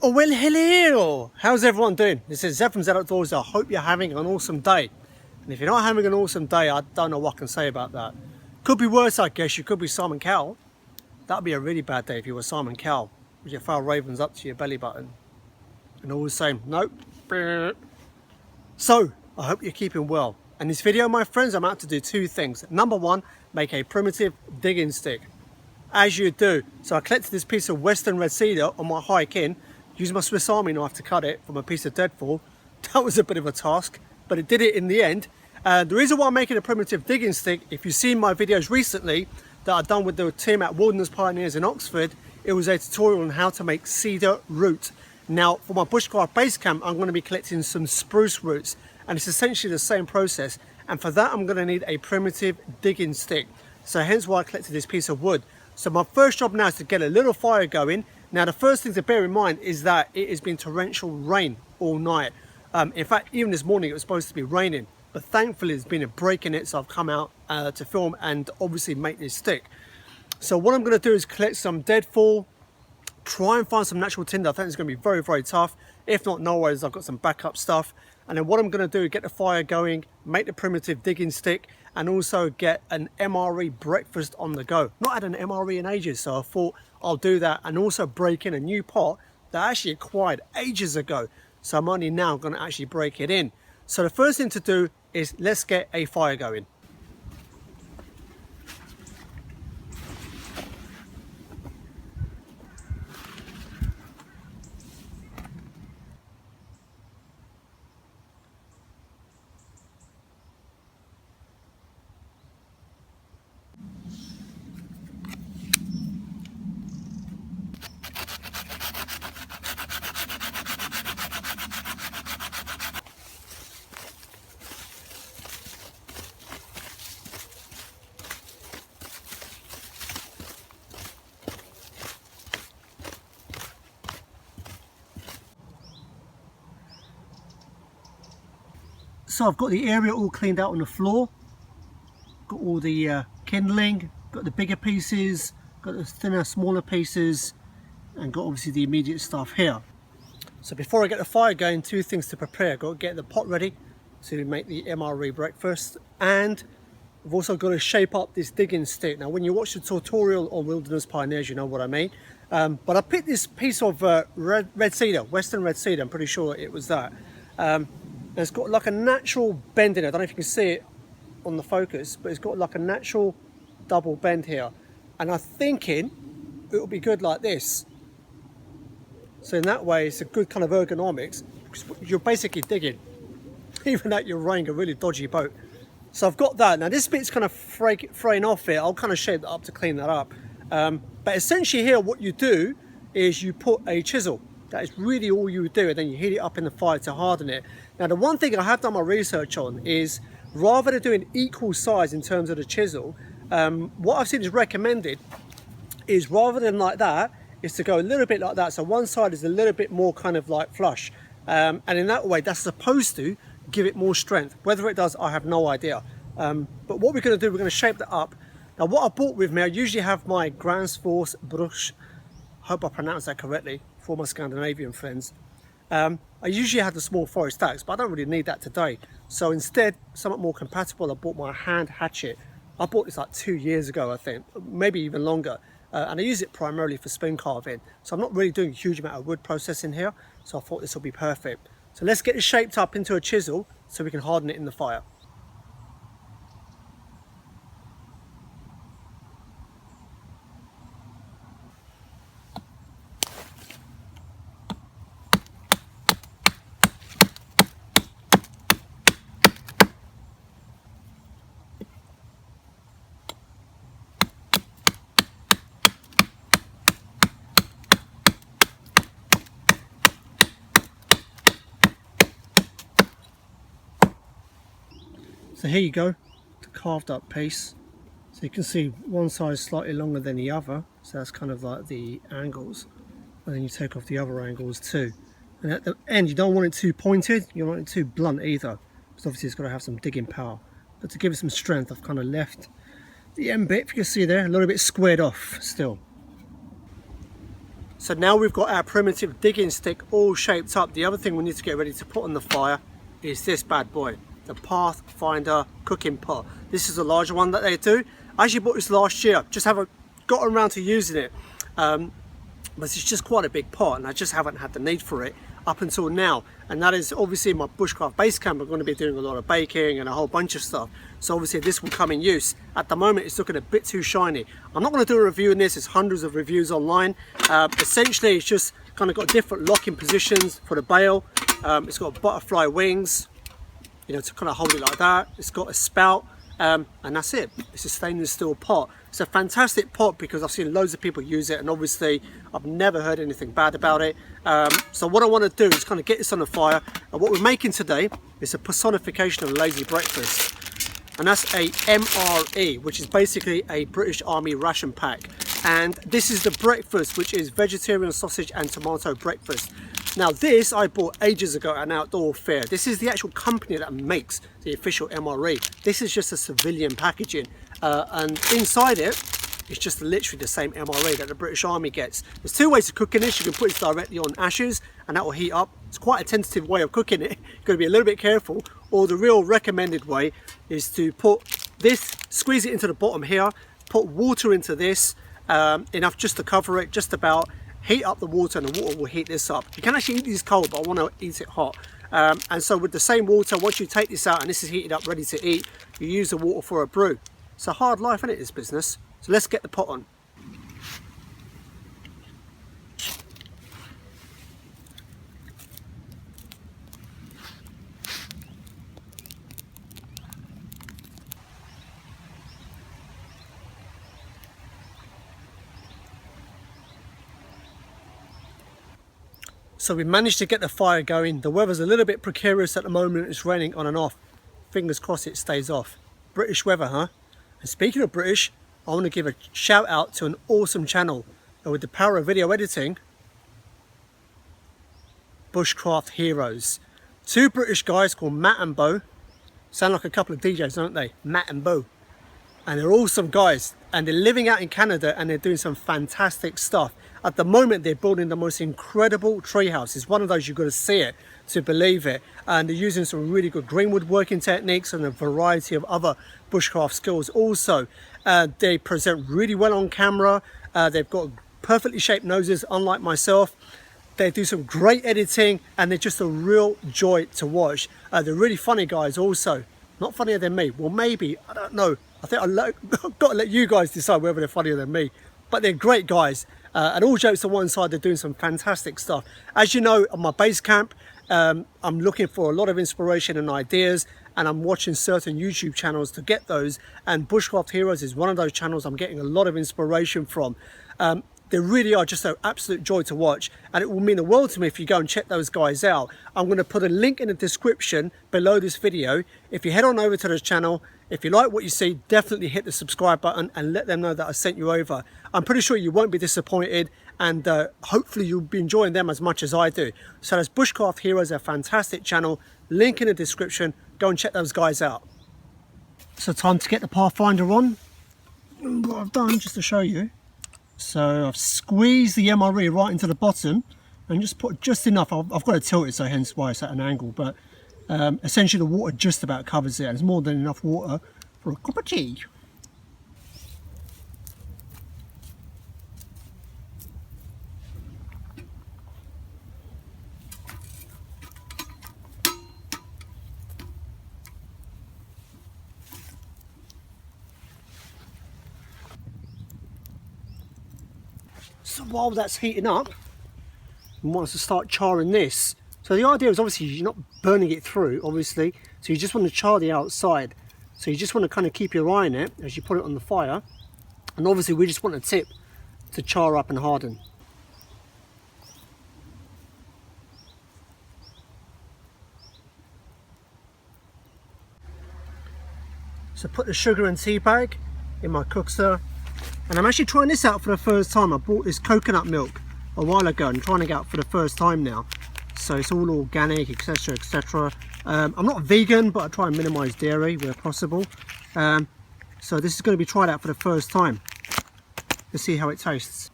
Oh well, hello! How's everyone doing? This is Zeb from Z Outdoors. I hope you're having an awesome day. And if you're not having an awesome day, I don't know what I can say about that. Could be worse, I guess. You could be Simon Cowell. That'd be a really bad day if you were Simon Cowell, with your foul ravens up to your belly button. And all the same, nope. So, I hope you're keeping well. In this video, my friends, I'm out to do two things. Number one, make a primitive digging stick. As you do. So I collected this piece of Western red cedar on my hike in, used my Swiss Army knife to cut it from a piece of deadfall. That was a bit of a task, but it did it in the end. The reason why I'm making a primitive digging stick, if you've seen my videos recently that I've done with the team at Wilderness Pioneers in Oxford, it was a tutorial on how to make cedar root. Now, for my bushcraft base camp, I'm going to be collecting some spruce roots, and it's essentially the same process. And for that, I'm going to need a primitive digging stick. So hence why I collected this piece of wood. So my first job now is to get a little fire going. Now, the first thing to bear in mind is that it has been torrential rain all night. In fact, even this morning it was supposed to be raining, but thankfully there's been a break in it, so I've come out to film and obviously make this stick. So what I'm going to do is collect some deadfall, try and find some natural tinder. I think it's going to be very, very tough. If not, no worries, I've got some backup stuff. And then what I'm going to do is get the fire going, make the primitive digging stick, and also get an MRE breakfast on the go. Not had an MRE in ages, so I thought I'll do that, and also break in a new pot that I actually acquired ages ago. So I'm only now going to actually break it in. So the first thing to do is let's get a fire going. So I've got the area all cleaned out on the floor, got all the kindling, got the bigger pieces, got the thinner, smaller pieces, and got obviously the immediate stuff here. So before I get the fire going, two things to prepare. I've got to get the pot ready to make the MRE breakfast, and I've also got to shape up this digging stick. Now when you watch the tutorial on Wilderness Pioneers, you know what I mean. But I picked this piece of red cedar, Western red cedar, I'm pretty sure it was that. It's got like a natural bend in it. I don't know if you can see it on the focus, but it's got like a natural double bend here. And I'm thinking it'll be good like this. So in that way, it's a good kind of ergonomics. You're basically digging, even though you're rowing a really dodgy boat. So I've got that. Now this bit's kind of fraying off here. I'll kind of shape that up to clean that up. But essentially here, what you do is you put a chisel. That is really all you would do, and then you heat it up in the fire to harden it. Now the one thing I have done my research on is, rather than doing equal size in terms of the chisel, what I've seen is recommended is, rather than like that, is to go a little bit like that. So one side is a little bit more kind of like flush, and in that way that's supposed to give it more strength. Whether it does, I have no idea. But what we're going to do, we're going to shape that up. Now what I bought with me, I usually have my Grand Force brush. Hope I pronounced that correctly for my Scandinavian friends. I usually have the small forest axe, but I don't really need that today. So instead, somewhat more compatible, I bought my hand hatchet. I bought this like 2 years ago, I think, maybe even longer. And I use it primarily for spoon carving. So I'm not really doing a huge amount of wood processing here. So I thought this will be perfect. So let's get it shaped up into a chisel so we can harden it in the fire. So here you go, the carved up piece. So you can see one side is slightly longer than the other, so that's kind of like the angles. And then you take off the other angles too. And at the end, you don't want it too pointed, you don't want it too blunt either, because obviously it's got to have some digging power. But to give it some strength, I've kind of left the end bit, if you can see there, a little bit squared off still. So now we've got our primitive digging stick all shaped up. The other thing we need to get ready to put on the fire is this bad boy, the Pathfinder cooking pot. This is a larger one that they do. I actually bought this last year, just haven't gotten around to using it. But it's just quite a big pot and I just haven't had the need for it up until now. And that is obviously my bushcraft base camp. I'm going to be doing a lot of baking and a whole bunch of stuff. So obviously this will come in use. At the moment it's looking a bit too shiny. I'm not going to do a review on this, there's hundreds of reviews online. Essentially it's just kind of got different locking positions for the bail. It's got butterfly wings, you know, to kind of hold it like that. It's got a spout. And that's it. It's a stainless steel pot. It's a fantastic pot because I've seen loads of people use it and obviously I've never heard anything bad about it. So what I want to do is kind of get this on the fire, and what we're making today is a personification of a lazy breakfast, and that's a MRE, which is basically a British Army ration pack. And this is the breakfast, which is vegetarian sausage and tomato breakfast. Now this I bought ages ago at an outdoor fair. This is the actual company that makes the official MRE. This is just a civilian packaging, and inside it, it's just literally the same MRE that the British Army gets. There's two ways of cooking this. You can put this directly on ashes and that will heat up. It's quite a tentative way of cooking it. You've got to be a little bit careful. Or the real recommended way is to put this, squeeze it into the bottom here, put water into this, enough just to cover it, just about. Heat up the water and the water will heat this up. You can actually eat these cold, but I want to eat it hot. And so with the same water, once you take this out and this is heated up, ready to eat, you use the water for a brew. It's a hard life, isn't it, this business? So let's get the pot on. So we managed to get the fire going. The weather's a little bit precarious at the moment. It's raining on and off. Fingers crossed it stays off. British weather, huh? And speaking of British, I want to give a shout out to an awesome channel. And with the power of video editing, Bushcraft Heroes. Two British guys called Matt and Bo. Sound like a couple of DJs, don't they? Matt and Bo. And they're awesome guys. And they're living out in Canada and they're doing some fantastic stuff. At the moment, they're building the most incredible treehouse. It's one of those you've got to see it to believe it. And they're using some really good greenwood working techniques and a variety of other bushcraft skills also. They present really well on camera. They've got perfectly shaped noses, unlike myself. They do some great editing and they're just a real joy to watch. They're really funny guys also. Not funnier than me. Well, maybe, I don't know. I think I've got to let you guys decide whether they're funnier than me. But they're great guys. And all jokes to one side, they're doing some fantastic stuff. As you know, on my base camp, I'm looking for a lot of inspiration and ideas, and I'm watching certain YouTube channels to get those. And Bushcraft Heroes is one of those channels I'm getting a lot of inspiration from. They really are just an absolute joy to watch, and it will mean the world to me if you go and check those guys out. I'm going to put a link in the description below this video. If you head on over to this channel, if you like what you see, definitely hit the subscribe button and let them know that I sent you over. I'm pretty sure you won't be disappointed, and hopefully you'll be enjoying them as much as I do. So that's Bushcraft Heroes, a fantastic channel. Link in the description. Go and check those guys out. So time to get the Pathfinder on. What I've done, just to show you. So I've squeezed the MRE right into the bottom and just put just enough. I've got to tilt it, so hence why it's at an angle. But essentially the water just about covers it, and it's more than enough water for a cup of tea. So while that's heating up, and wants to start charring this. So the idea is obviously you're not burning it through, obviously. So you just want to char the outside. So you just want to kind of keep your eye on it as you put it on the fire. And obviously we just want the tip to char up and harden. So put the sugar and tea bag in my cookster. And I'm actually trying this out for the first time. I bought this coconut milk a while ago and trying it out for the first time now. So it's all organic, etc, etc. I'm not vegan, but I try and minimize dairy where possible. So this is going to be tried out for the first time. Let's see how it tastes.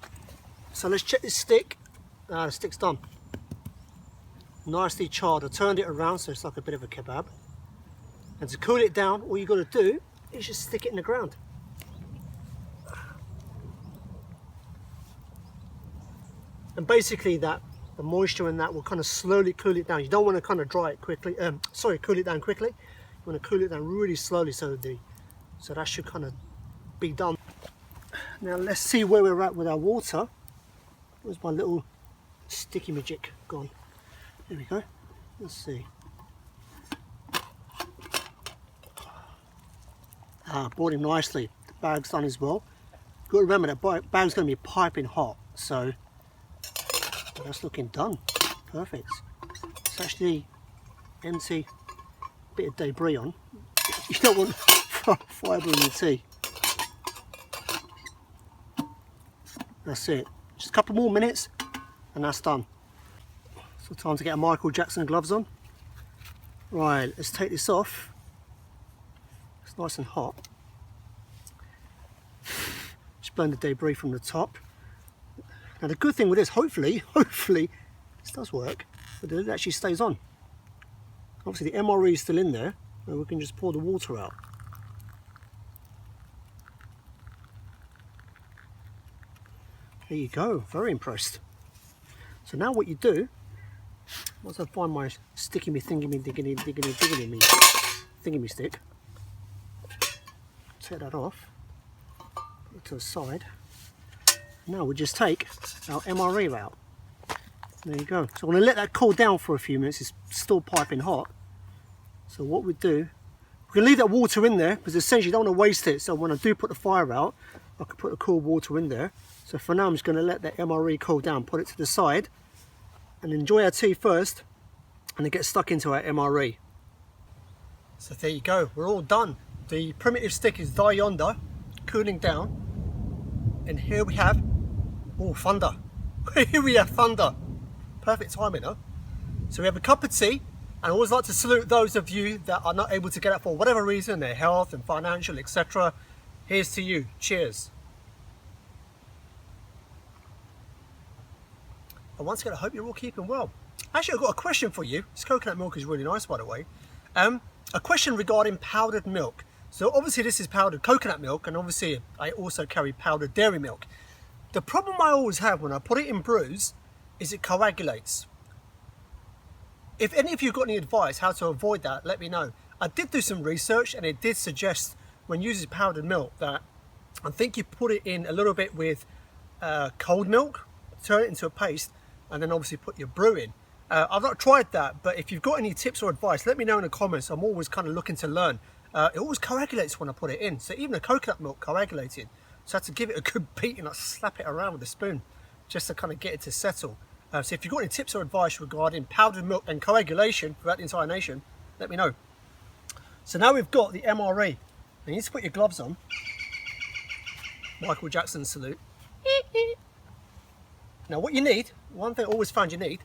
So let's check this stick. The stick's done. Nicely charred. I turned it around so it's like a bit of a kebab. And to cool it down, all you got to do is just stick it in the ground. And basically the moisture in that will kind of slowly cool it down. You don't want to kind of dry it quickly. Cool it down quickly. You want to cool it down really slowly so that should kind of be done. Now let's see where we're at with our water. Where's my little sticky magic gone? There we go. Let's see. Brought him nicely. The bag's done as well. Got to remember that bag's going to be piping hot, so that's looking done. Perfect. It's actually empty. Bit of debris on. You don't want fibre in your tea. That's it. Just a couple more minutes and that's done. So time to get a Michael Jackson gloves on. Right, let's take this off. It's nice and hot. Just burn the debris from the top. Now the good thing with this, hopefully this does work, but it actually stays on. Obviously the MRE is still in there, and we can just pour the water out. There you go, very impressed. So now what you do, once I find my sticky me thingy me digging me thingy me stick, take that off, put it to the side. Now we just take our MRE out. There you go. So I'm going to let that cool down for a few minutes. It's still piping hot. So what we do, we can leave that water in there because essentially you don't want to waste it. So when I do put the fire out, I can put the cool water in there. So for now I'm just going to let that MRE cool down, put it to the side and enjoy our tea first and then get stuck into our MRE. So there you go, we're all done. The primitive stick is there yonder, cooling down. And here we have, thunder. Here we have thunder. Perfect timing, huh? So we have a cup of tea, and I always like to salute those of you that are not able to get it for whatever reason, their health and financial, etc. Here's to you. Cheers. And once again, I hope you're all keeping well. Actually, I've got a question for you. This coconut milk is really nice, by the way. A question regarding powdered milk. So obviously this is powdered coconut milk, and obviously I also carry powdered dairy milk. The problem I always have when I put it in brews is it coagulates. If any of you got any advice how to avoid that, let me know. I did do some research and it did suggest when using powdered milk that I think you put it in a little bit with cold milk, turn it into a paste, and then obviously put your brew in. I've not tried that, but if you've got any tips or advice, let me know in the comments. I'm always kind of looking to learn. It always coagulates when I put it in, so even the coconut milk coagulated. So I had to give it a good beat and I slap it around with a spoon just to kind of get it to settle. So if you've got any tips or advice regarding powdered milk and coagulation throughout the entire nation, let me know. So now we've got the MRE. Now you need to put your gloves on. Michael Jackson salute. Now what you need, one thing I always found you need,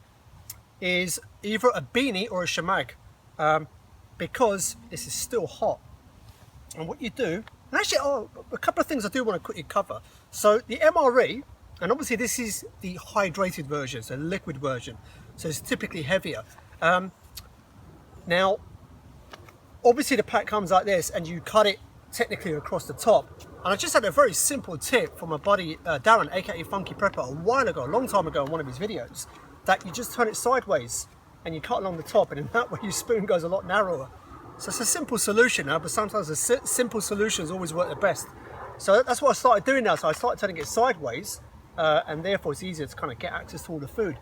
is either a beanie or a shamag, because this is still hot. And what you do, and actually a couple of things I do want to quickly cover. So the MRE, and obviously this is the hydrated version, so liquid version, so it's typically heavier. Now obviously the pack comes like this and you cut it technically across the top. And I just had a very simple tip from my buddy Darren, aka Funky Prepper, a while ago, a long time ago in one of his videos, that you just turn it sideways and you cut along the top, and in that way your spoon goes a lot narrower. So it's a simple solution now, but sometimes the simple solutions always work the best. So that's what I started doing now. So I started turning it sideways, and therefore it's easier to kind of get access to all the food.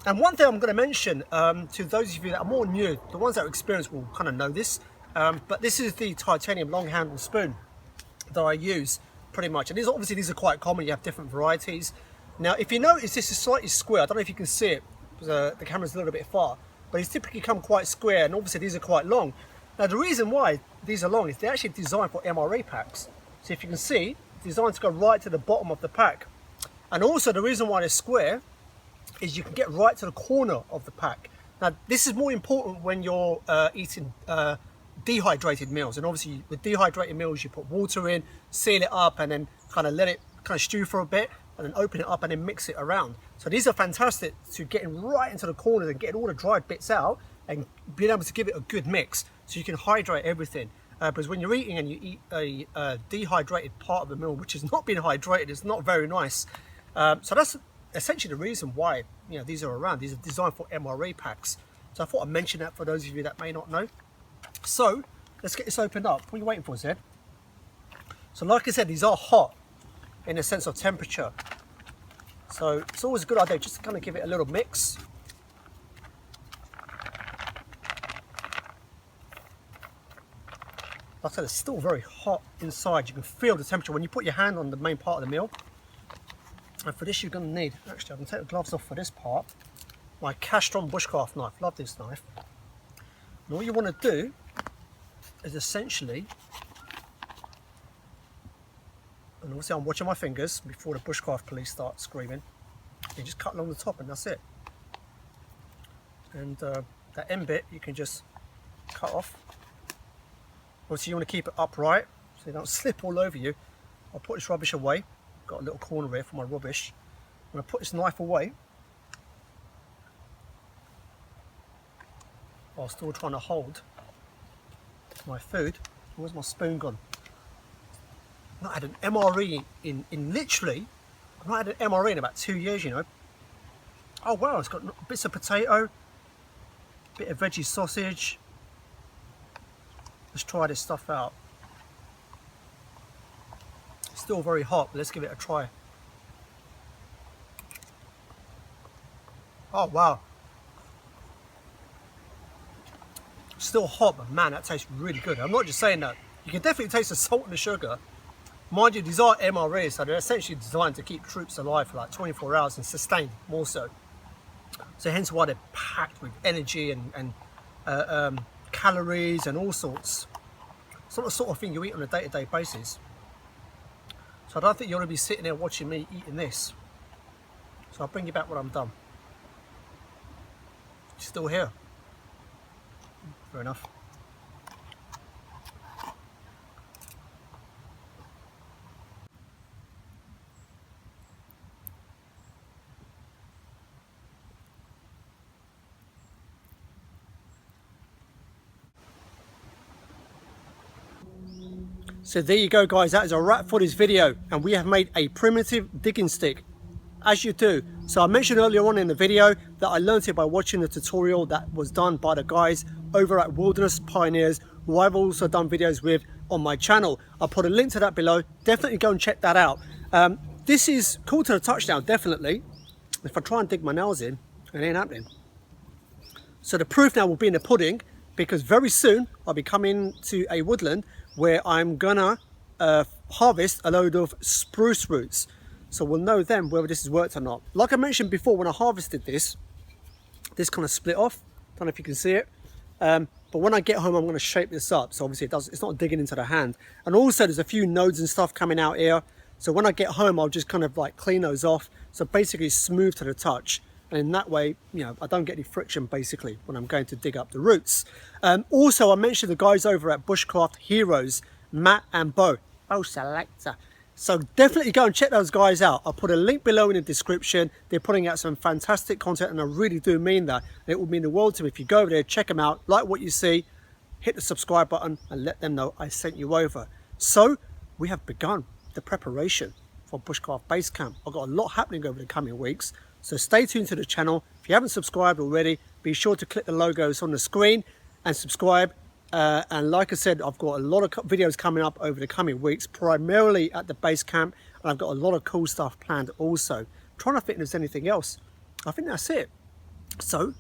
And one thing I'm going to mention to those of you that are more new, the ones that are experienced will kind of know this, but this is the titanium long handle spoon that I use pretty much. And these are quite common. You have different varieties. Now if you notice, this is slightly square. I don't know if you can see it because the camera's a little bit far, but it's typically come quite square, and obviously these are quite long. Now the reason why these are long is they're actually designed for MRE packs. So if you can see, designed to go right to the bottom of the pack. And also the reason why they're square is you can get right to the corner of the pack. Now this is more important when you're eating dehydrated meals, and obviously with dehydrated meals you put water in, seal it up, and then kind of let it kind of stew for a bit. and then open it up and then mix it around. So these are fantastic to getting right into the corners and getting all the dried bits out and being able to give it a good mix so you can hydrate everything. Because when you're eating and you eat a dehydrated part of the meal which is not being hydrated, it's not very nice. So that's essentially the reason why, you know, these are around. These are designed for MRE packs. So I thought I'd mention that for those of you that may not know. So let's get this opened up. What are you waiting for, Zed? So like I said, these are hot in a sense of temperature. So it's always a good idea just to kind of give it a little mix. Like I said, it's still very hot inside. You can feel the temperature when you put your hand on the main part of the meal. And for this you're going to need, actually I can take the gloves off for this part, my Castron bushcraft knife. Love this knife. And all you want to do is essentially, and obviously I'm watching my fingers before the bushcraft police start screaming, you just cut along the top and that's it. And that end bit you can just cut off. Obviously you want to keep it upright so you don't slip all over you. I'll put this rubbish away. Got a little corner here for my rubbish. I'm going to put this knife away while still trying to hold my food. Where's my spoon gone? I've not had an MRE in literally, I've not had an MRE in about 2 years, you know. Oh wow, it's got bits of potato, bit of veggie sausage. Let's try this stuff out. Still very hot, but let's give it a try. Oh wow. Still hot, but man, that tastes really good. I'm not just saying that. You can definitely taste the salt and the sugar. Mind you, these are MREs, so they're essentially designed to keep troops alive for like 24 hours and sustain more so. So hence why they're packed with energy and calories and all sorts. It's not the sort of thing you eat on a day-to-day basis. So I don't think you want to be sitting there watching me eating this. So I'll bring you back when I'm done. Still here. Fair enough. So there you go guys, that is a wrap for this video, and we have made a primitive digging stick, as you do. So I mentioned earlier on in the video that I learned it by watching the tutorial that was done by the guys over at Wilderness Pioneers, who I've also done videos with on my channel. I'll put a link to that below, definitely go and check that out. This is cool to the touch now, definitely. If I try and dig my nails in, it ain't happening. So the proof now will be in the pudding, because very soon I'll be coming to a woodland where I'm gonna harvest a load of spruce roots. So we'll know then whether this has worked or not. Like I mentioned before, when I harvested this kind of split off. Don't know if you can see it. But when I get home, I'm gonna shape this up. So obviously it's not digging into the hand. And also there's a few nodes and stuff coming out here. So when I get home, I'll just kind of like clean those off. So basically smooth to the touch. And in that way, you know, I don't get any friction basically when I'm going to dig up the roots. Also, I mentioned the guys over at Bushcraft Heroes, Matt and Bo. Oh, selector. So definitely go and check those guys out. I'll put a link below in the description. They're putting out some fantastic content, and I really do mean that. It would mean the world to me if you go over there, check them out, like what you see, hit the subscribe button and let them know I sent you over. So we have begun the preparation for Bushcraft Base Camp. I've got a lot happening over the coming weeks. So stay tuned to the channel. If you haven't subscribed already, be sure to click the logos on the screen and subscribe. And like I said, I've got a lot of videos coming up over the coming weeks, primarily at the base camp, and I've got a lot of cool stuff planned also. I'm trying to think if there's anything else. I think that's it. So,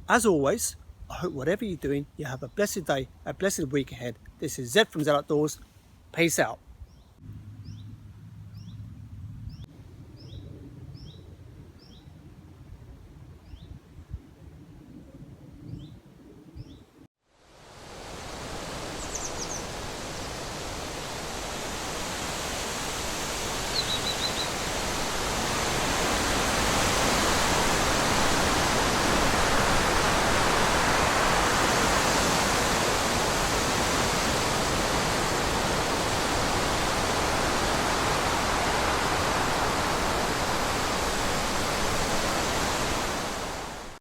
as always, I hope whatever you're doing, you have a blessed day, a blessed week ahead. This is Zed from Zed Outdoors. Peace out.